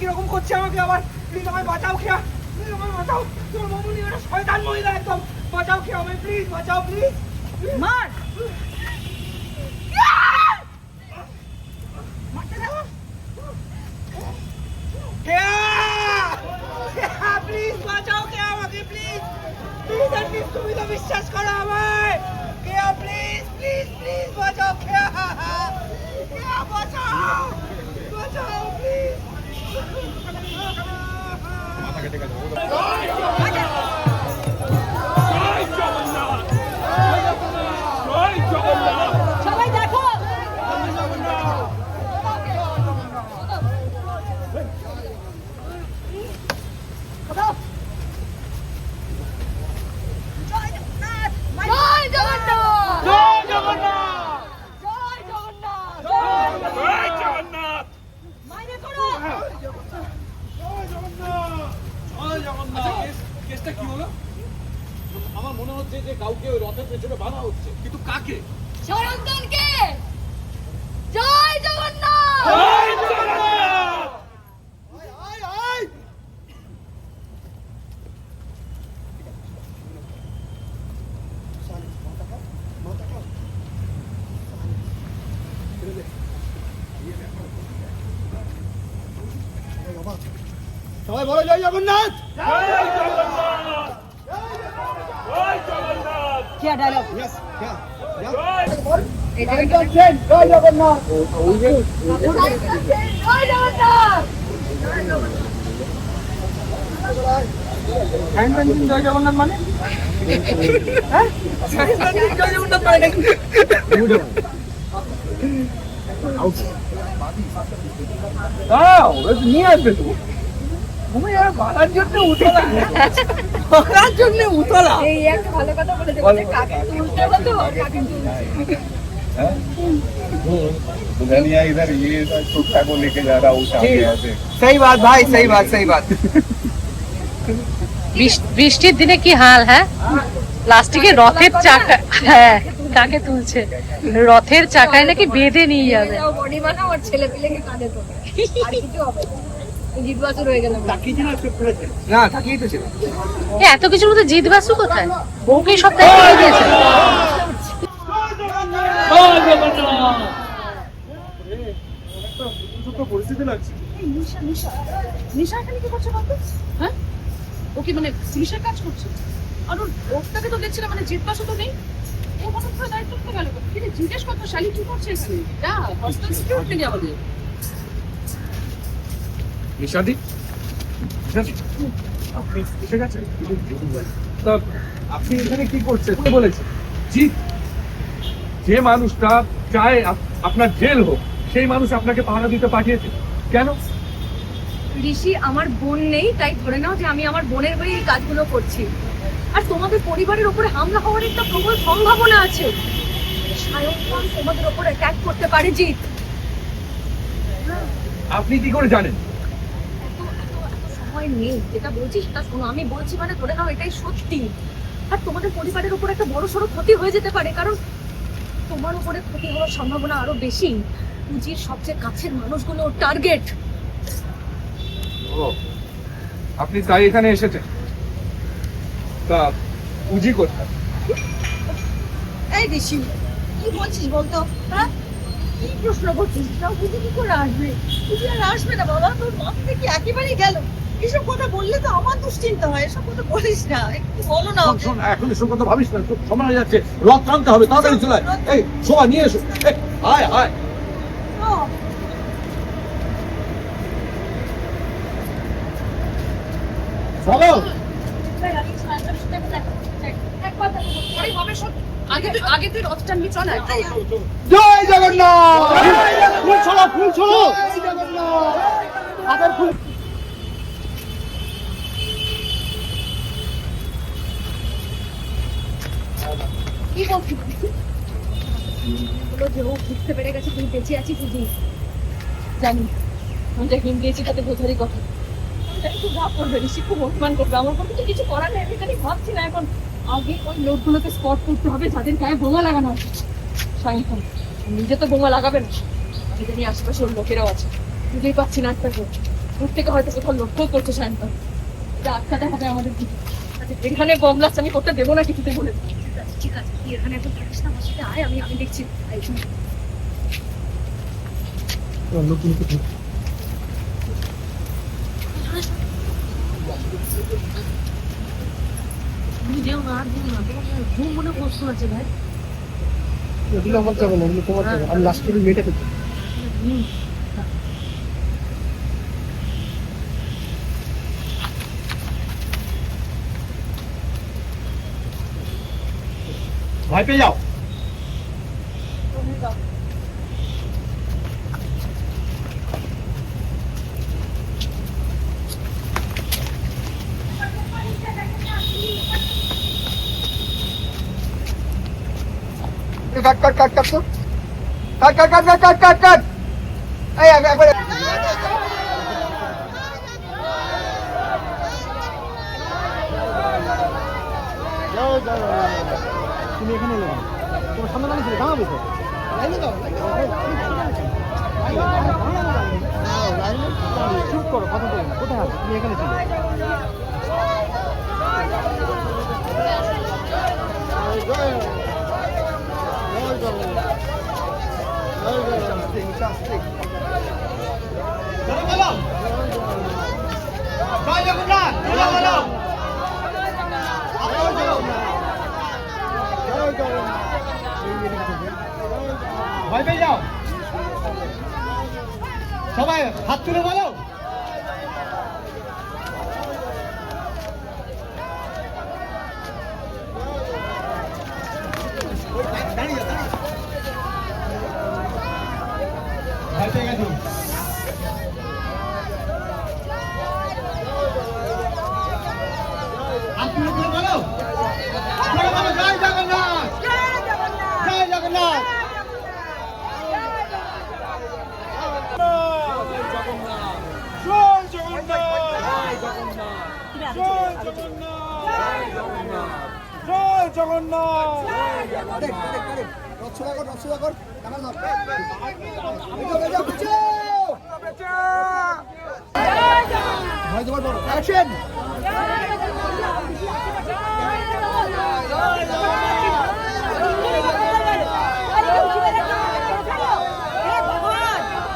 কিরকম করছে আমাকে আবার। প্লিজ আমায় বাঁচাও খেয়া, প্লিজ আমায় বাঁচাও। তোমার মামুনি একটা শয়তান মহিলা একদম। বাঁচাও খেয়া আমায়, প্লিজ বাঁচাও, প্লিজ। মার মারতে দাও। খেয়া, প্লিজ বাঁচাও খেয়া আমাকে, প্লিজ প্লিজ। প্লিজ তুমি তো বিশ্বাস করো আমায়। খেয়া প্লিজ প্লিজ প্লিজ বাঁচাও খেয়া, খেয়া বাঁচাও বাঁচাও প্লিজ। মাথা কেটে গেছে। সবাই দেখো কেসটা কি হলো? আমার মনে হচ্ছে যে কাউকে ওই রথের পেছনে বাঁধা হচ্ছে, কিন্তু কাকে? সরঞ্জনকে। জয় জগন্নাথ। জয় জগন্নাথ। সবাই বলো জয় জগন্নাথ। জয় জগন্নাথ। জয় জগন্নাথ। क्या डायलॉग? यस क्या জয় জয় জগন্নাথ। জয় জগন্নাথ। জয় জগন্নাথ মানে হ্যাঁ জয় জগন্নাথ মানে নাকি? নিয়ে আসবে তো তুমি আর বাড়ার জন্য উঠলা, বাড়ার জন্য উঠলা। এই একটা ভালো কথা বলেছে, বলে কাকে তুলতে হবে তো কাকে তুলতে। दुल्हनिया इधर ये चुट्टा को लेके जा रहा हूँ सामने से। सही बात भाई, सही बात, सही बात। বৃষ্টির দিনে কি হাল, হ্যাঁ? প্লাস্টিকের রথের চাকা, হ্যাঁ কাকে তুলছে? রথের চাকায় নাকি বেঁধে নিয়ে যাবে। বডি বানাও আর ছেলে পেলেকে কাঁধে তোলে, আর কিছু হবে না। জিত বাছুর হয়ে গেল। না তাকিয়েই তো ছিল। এত কিছুর মধ্যে জিত বাসু কোথায়? বউকে সব দায়িত্ব দিয়ে দিয়েছে। পরিস্থিতি লাগছে। নিশা এখানে কি করছে বলতো? হ্যাঁ ও কি মানে পুলিশের কাজ করছে? আর ওটাকে তো দেখছি না, মানে জিত বাসু তো নেই। ও হঠাৎ করে দায়িত্ব নিতে গেল। কিন্তু জিজ্ঞেস করতো শালি কি করছে এখানে? যা হস্টেল সিকিউরিটি নেই আমাদের। নিশাদি, আপনি এসে গেছেন? তা আপনি এখানে কি করছেন? কে বলেছে? জিৎ, যে মানুষটা চায় আপনার জেল হোক, সেই মানুষ আপনাকে পাহারা দিতে পাঠিয়েছে কেন? ঋষি, আমার বোন নেই, তাই ধরে নাও যে আমি আমার বোনের হয়ে এই কাজগুলো করছি। আর তোমাদের পরিবারের উপরে হামলা হওয়ার একটা প্রবল সম্ভাবনা আছে। সায়ন খান তোমাদের উপর অ্যাটাক করতে পারে জিৎ। আপনি কি করে জানেন? এত সময় নেই, যেটা বলছি সেটা শোনো। আমি বলছি মানে ধরে নাও এটাই সত্যি। আর তোমাদের পরিবারের উপর একটা বড় সড়ো ক্ষতি হয়ে যেতে পারে, কারণ তোমার উপরে ক্ষতি হওয়ার সম্ভাবনা আরো বেশি। পুঁজির সবচেয়ে কাছের মানুষগুলো টার্গেট। ও, আপনি তাই এখানে এসেছেন? তা পুঁজি কোথায়? এই ঋষি, কি বলছিস বলতো? হ্যাঁ কি প্রশ্ন করছিস? তাও পুঁজি কি করে আসবে? পুঁজি আর আসবে না বাবা, তোর মাথা থেকে একেবারেই গেল। এসব কথা বললে তো আমার দুশ্চিন্তা হয়। এসব কথা বলিস না, একটু বলো না ওকে। শোন, এখন এসব কথা ভাবিস না, তোর সময় হয়ে যাচ্ছে, রথ টানতে হবে, তাড়াতাড়ি চলে আয়। এই শোভা নিয়ে এসো। এই, আয় আয়। ও, চলো। আগে তুই রথ টানবি, চল। জয় জগন্নাথ। ফুল ছড়ো, ফুল ছড়ো। জয় জগন্নাথ। হাতের ফুল। কি বলছিস? বলো যে ও বুঝতে পেরে গেছে তুই বেঁচে আছিস। বুঝি জানি আমি যা হিম দিয়েছি তাতে বোঝারই কথা। খুব ভাব করবে, ঋষি খুব অভিমান করবে। আমার পক্ষে তো কিছু করার নেই, আমি খালি ভাবছি না এখন। আগে ওই লোকগুলোকে স্পট করতে হবে যাদের গায়ে বোমা লাগানো আছে। শাহিন খান নিজে তো বোমা লাগাবে না, যদি আশেপাশে ওর লোকেরাও আছে। বুঝতেই পারছি না একটা দূর থেকে হয়তো কোথাও লক্ষ্য করছে সায়ন্তন, এটা আটকাতে হবে আমাদের দিকে। আচ্ছা, এখানে বম ব্লাস্ট আমি করতে দেবো না কিছুতে বলে। ঠিক আছে তুই এখানে একদম থাকিস না, আমার সাথে আয়, আমি দেখছি। আয়, শুন। তুমি যেও না, আর যেও না, তোমার ঘুম মনে কষ্ট আছে ভাই। এগুলো আমার যাবে না, এগুলো তোমার যাবে। আমি লাস্ট করে মেয়েটাকে ভয় পেয়ে যাও। কাট কাট কাট কাট তো কাট কাট কাট কাট কাট কাট কাট এই একবার তুমি এখানে এলে তোমার সামনে দাঁড়িয়ে ছিল দাঁড়াবে তো চুপ করো, কথা বলো না। কোথায় আছে? তুমি এখানে ছিল। জয় জগন্নাথ, জয় জগন্নাথ, ভয় পেয়ে যাও সবাই, হাত তুলে বলো। ভয় পেয়ে গেছো? হাত তুলে বলো, বলো জয় জগন্নাথ, জয় জগন্নাথ।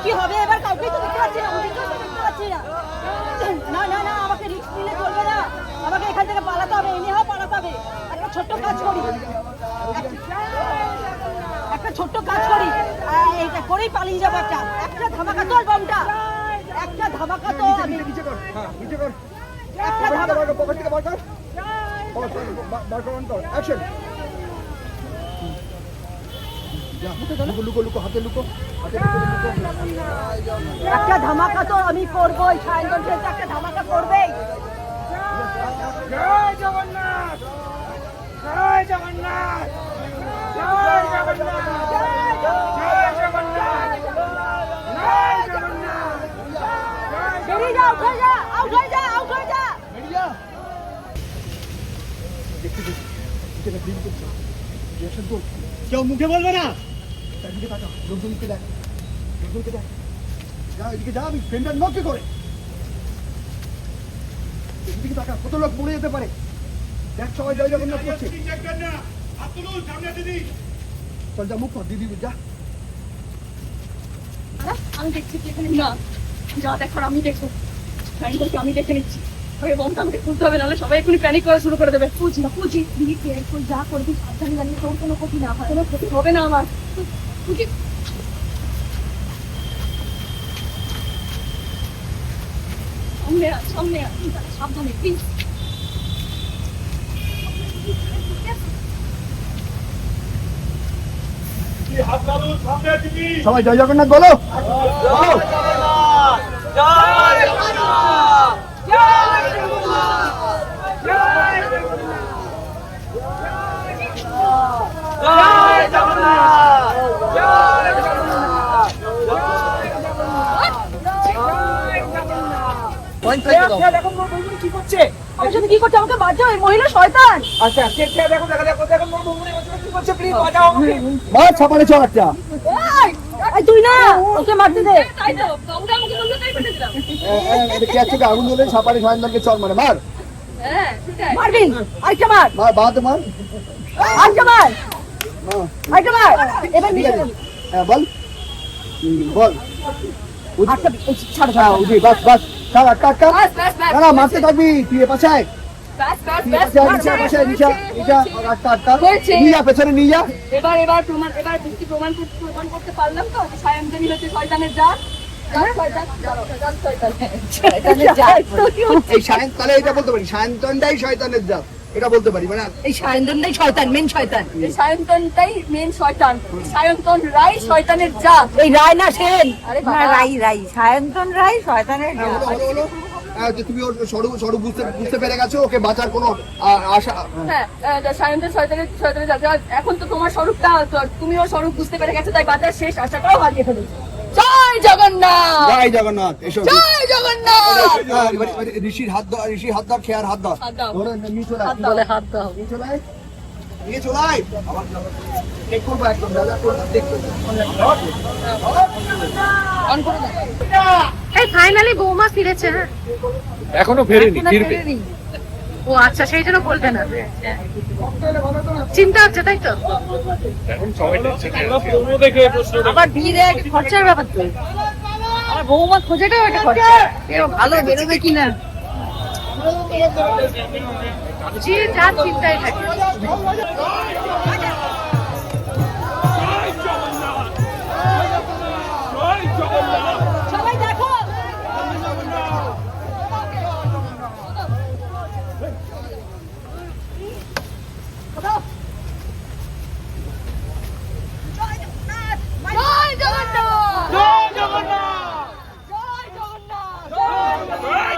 কি হবে এবার? কাউকে তো দেখতে পাচ্ছি না, ওদিকেও তো দেখতে পাচ্ছি না। না না না, আমাকে রিস্ক নিলে চলবে না, আমাকে এখান থেকে পালাতে হবে, এনেও পালাতে হবে। একটা ছোট্ট কাজ করি, একটা ছোট্ট কাজ করি, এইটা করেই পালিয়ে যাবো। একটা ধামাকা তোল বমটা, একটা ধামাকা তো আমি নিচে কর, হ্যাঁ নিচে কর, একটা ধামাকা। পকেট থেকে বার কর, বার কর, অন কর, অ্যাকশন। লুকো লুকো লুকো, হাতে লুকো, হাতে লুকো, একটা ধামাকা তো আমি করবোই, সায়ন্তন সেটা একটা ধামাকা করবেই। জয় জগন্নাথ, জয় জগন্নাথ, জয় জগন্নাথ, জয় জগন্নাথ, জয় জগন্নাথ। বেরিয়ে যা, উঠে যা, আউট হয়ে যা, আউট হয়ে যা। বেরিয়ে যা। দেখতে দেখতে এটা ড্রিম করছে, রিঅ্যাকশন কর, কেউ মুখে বলবে না। এদিকে তাকা, লোকজনকে দেখ, লোকজনকে দেখ, যা এদিকে যা, আমি ফ্রেন্ডার নক করে এদিকে তাকা, কত লোক মরে যেতে পারে। দেখ সবাই জয় জগন্নাথ করছে। চল যা, মুখ কর, দিদি যা। আরে, আমি দেখছি কি এখানে না, যা দেখার আমি দেখবো। সায়ন্তনকে আমি দেখে নিচ্ছি। আগে বমটা আমাকে খুলতে হবে, নাহলে সবাই এখনই প্যানিক করা শুরু করে দেবে। বুঝি না, বুঝি, তুই কেয়ারফুল, যা করবি সাবধানে জানিয়ে তোর কোনো ক্ষতি না হয়। কোনো ক্ষতি হবে না আমার। বুঝি। সামনে আয়, সামনে আয়, সাবধানে প্লিজ। সবাই জয় জগন্নাথ বলো। কি করছে? আমার সাথে কি করছে? আমাকে বাঁচাও, এই মহিলা শয়তান। আচ্ছা, দেখো দেখো দেখো দেখো, মোর বৌমনি কি করছে? প্লিজ বাঁচাও আমাকে। মার ছাপালে চল একটা। এই তুই না, ওকে মারতে দে। তাই তো, বমটা আমাকে বললো তাই কে থেকে আগুন জ্বলে সাপারে সায়নদানকে চল মারে মার হ্যাঁ সেটাই মারবি আরেকটা মার মার বাদ মার আরেকটা মার হ্যাঁ, আরেকটা মার এবার ঠিক নিচে আছে। হ্যাঁ বল বল আটটা ছাড়ো হ্যাঁ উঠি বাস বাস ছাড় আটকা আটকা ব্যাস ব্যাস ব্যাস না না মারতে থাকবি তুই এ পাশে আয় ব্যাস ব্যাস তুই ব্যাস এ পাশে আয়, নিচে নিচে নিচে আটকা আটকা হয়েছে। নিয়ে যা পেছনে নিয়ে যা এবার বৃষ্টি প্রমাণ করতে পারলাম তো যে সায়ন্তনী হচ্ছে শয়তানের জাত এই সায়ন তাহলে এটা বলতে পারি সায়ন্তনটাই শয়তানের জাত এটা বলতে পারি মানে এই সায়ন্তনটাই শয়তান মেন শয়তান সায়ন্তনটাই মেন শয়তান সায়ন্তন রাই শয়তানের জাত এই রায় না সেন আরে না বাবা। রাই সায়ন্তন রাই শয়তানের হ্যাঁ, হলো, হলো, হলো। যে তুমি ওর স্বরূপ বুঝতে পেরে গেছো ওকে বাঁচার কোনো আশা হ্যাঁ সায়ন্তন শয়তানের জাত এখন তো তোমার স্বরূপটা তুমি ওর স্বরূপ বুঝতে পেরে গেছো তাই বাজার শেষ আশাটাও হারিয়ে ফেলেছো জয় জগন্নাথ জয় জগন্নাথ এসো জয় জগন্নাথ এবারে ঋষির হাত ধর খেয়ার হাত ধর হাত দাও। ধরে নিয়ে চলে আয়। বলে হাত দাও নিয়ে চলে আয়। নিয়ে চলে আয়। আবার চেক করবো একদম দাদা দেখতে অন করে দাও এই ফাইনালি বৌমা ফিরেছে হ্যাঁ এখনো ফেরেনি, ফিরবে। ও আচ্ছা সেই জন্য বলবে না চিন্তা হচ্ছে তাই তো এখন সবাই টেনশনে আছে। আবার বিয়ে দেওয়া একটা খরচার ব্যাপার তো আমার বৌমা খোঁজাটাও একটা খরচা এও ভালো বেরোবে কিনা যে যার চিন্তায় থাকে সবাই দেখো জয় জগন্নাথ জয় জগন্নাথ জয়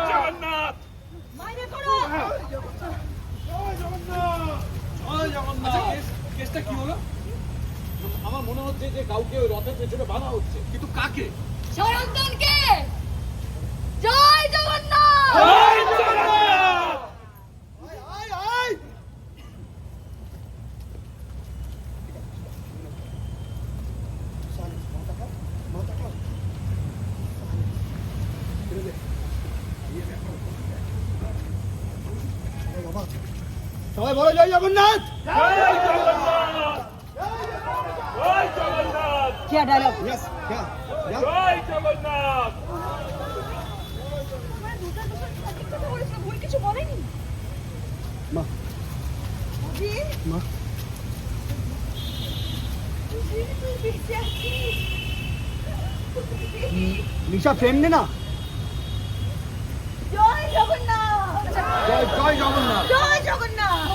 জগন্নাথ মাইনে করো কেসটা কি হলো? আমার মনে হচ্ছে যে কাউকে ওই রথের পেছনে বাঁধা হচ্ছে, কিন্তু কাকে? সায়ন্তনকে জয় জগন্নাথ সবাই বলো জয় জগন্নাথ কি ডায়লগ Yes, yeah, yeah. কিছু বলেনি মা মা নিশা ফ্রেম নে না জয় জগন্নাথ জয় জগন্নাথ জয় জগন্নাথ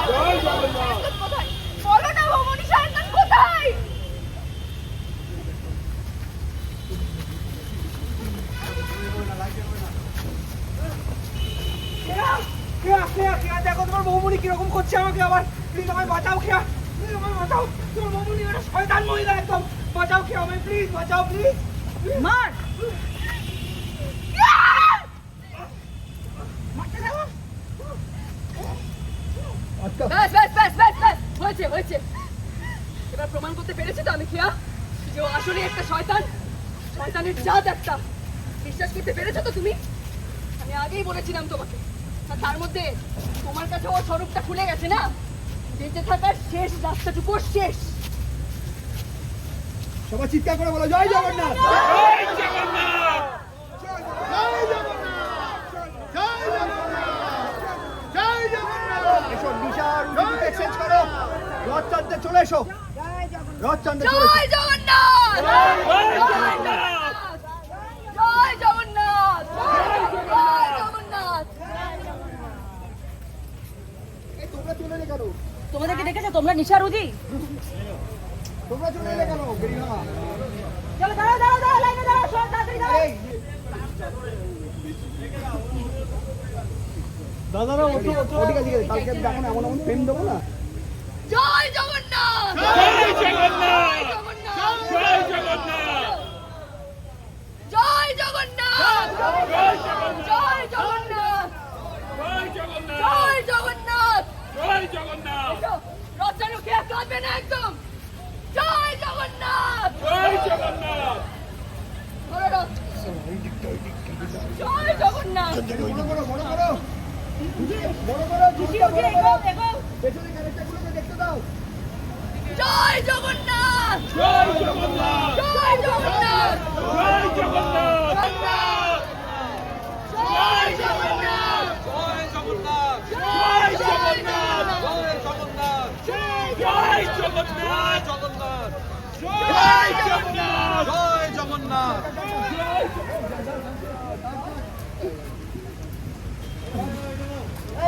জয় জগন্নাথ কোথায় বলো না ভবনী সায়ন্তন কোথায় খেয়া দেখো তোমার বৌমনি কিরকম করছে আমাকে আবার প্লিজ আমায় বাঁচাও খেয়া প্লিজ আমায় বাঁচাও তোমার বৌমনি একটা শয়তান মহিলা একদম বাঁচাও খেয়া আমায় প্লিজ বাঁচাও প্লিজ মার আচ্ছা ব্যাস ব্যাস ব্যাস ব্যাস ব্যাস হয়েছে হয়েছে এবার প্রমাণ করতে পেরেছি তো আমি খেয়া যে ও আসলে একটা শয়তানের জাত একটা বিশ্বাস করতে পেরেছো তো তুমি আমি আগেই বলেছিলাম তোমাকে আর তার মধ্যে তোমার কাছে ওর স্বরূপটা খুলে গেছে না বেঁচে থাকার শেষ রাস্তাটুকু শেষ সবাই চিৎকার করে বলো জয় জগন্নাথ এসো নিশা রুটিকে এক্সচেঞ্জ করো রথ টানতে চলে এসো রথ টানতে চলে এসো জয় জগন্নাথ জয় জগন্নাথ জয় জগন্নাথ জয় জগন্নাথ এই তোমরা চলে এলে কেন তোমাদেরকে দেখেছো তোমরা নিশা রুজি তোমরা চলে এলে কেন বেরিয়ে না চলো দাঁড়াও দাঁড়াও দাঁড়াও লাইনে দাঁড়াও সব তাড়াতাড়ি দাঁড়াও এই দাদারা ওঠো ওঠো ঠিক আছে কালকে দেখো না এমন ফ্রেম দেবো না জয় জগন্নাথ জয় জগন্নাথ জয় জগন্নাথ জয় জগন্নাথ জয় জগন্নাথ জয় জগন্নাথ জয় জগন্নাথ রথচালক কে কাঁদবে না একদম জয় জগন্নাথ জয় জগন্নাথ জয় জগন্নাথ। বড় করো বড় করো বড় করো খুশি উঠে এগো এগো। পেছনে ক্যারেক্টারগুলোকে দেখতে দাও। জয় জগন্নাথ। জয় জগন্নাথ জয় জগন্নাথ। জয় জগন্নাথ জয় জগন্নাথ। জয় জগন্নাথ জয় জগন্নাথ জয় জগন্নাথ জয় জগন্নাথ জয় জগন্নাথ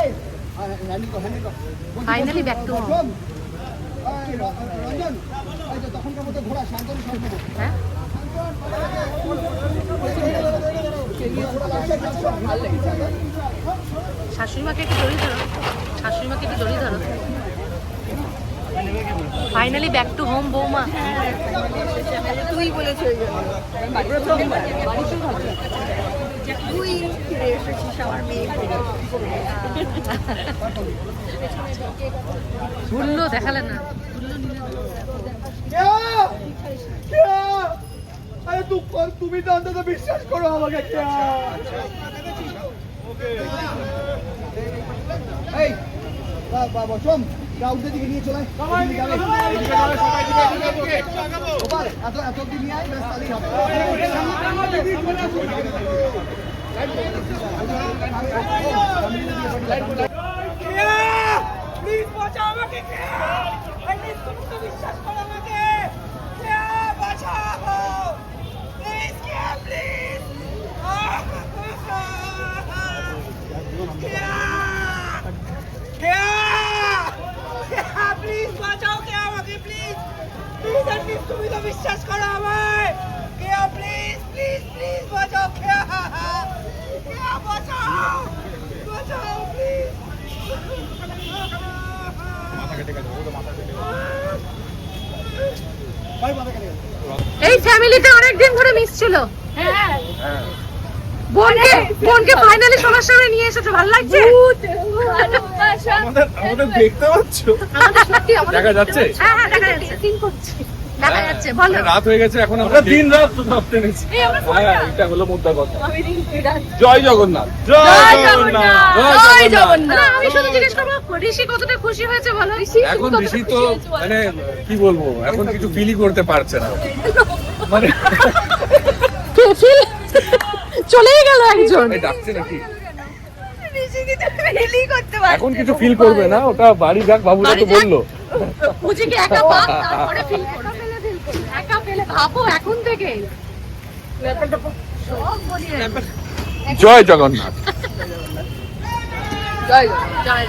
এই হ্যান্ডেল কর হ্যান্ডেল কর। Finally back to home. শোন, এই রঞ্জন এই যে তখনকার মতো ঘোড়া শান্তনু শান্ত হ্যাঁ শাশুড়ি মাকে একটু জড়িয়ে ধরো, শাশুড়ি মাকে একটু জড়িয়ে ধরো। ফাইনালি ব্যাক টু হোম বৌমা। তুই বলেছ ওই জন্য প্রথমবার বাড়িতেই ভাবছি তুই ফিরে এসেছিস আমার মেয়ে ফিরে। ভুললো দেখালে না। আরে তুমি তো অন্তত বিশ্বাস করো আমাকে। এই বাবা শোন রাউন্ডের দিকে নিয়ে চলে এত এত দিন নিয়ে আয় ব্যাস তাহলেই হবে। প্লিজ বাঁচাও আমাকে প্লিজ, তুমি তো বিশ্বাস করো আমাকে বাঁচাও প্লিজ প্লিজ প্লিজ বাঁচাও আমাকে প্লিজ প্লিজ তুমি তো বিশ্বাস করো আমায় প্লিজ প্লিজ প্লিজ বাঁচাও বাঁচাও বাঁচাও প্লিজ এই ফ্যামিলিতে অনেকদিন ধরে মিস ছিল। হ্যাঁ বোনকে বোনকে ফাইনালি সবার সামনে নিয়ে এসেছো, ভালো লাগছে? ভালোবাসা। আমাদের দেখতে পাচ্ছ সত্যি আমাদের দেখা যাচ্ছে? হ্যাঁ হ্যাঁ দেখা যাচ্ছে, সিন করছি, দেখা যাচ্ছে। বলো রাত হয়ে গেছে এখন আমরা দিন রাত তো সব টেনেছি। এই আমার ফোনটা। হ্যাঁ এটা হলো মুদ্রা কথা। আমি রিঙ্কিরাজ। জয় জগন্নাথ জয় জগন্নাথ। জয় না, জগন্নাথ। আমি শুধু জিজ্ঞেস করবো ঋষি কতটা খুশি হয়েছে বলো। এখন বেশি তো মানে কি বলবো এখন কিছু ফিলই করতে পারছে না মানে চলেই গেল একজন। এই ডাকছে নাকি ঋষিকে তো ফেলই করতে পারছে এখন কিছু ফিল করবে না ওটা বাড়ি যাক বাবুরা তো বললো পুজিকে একা পাক, তারপরে ফিল করো। একা পেলে ভাবো এখন থেকে। সব বলিয়ে জয় জগন্নাথ জয় জগন্নাথ। জয়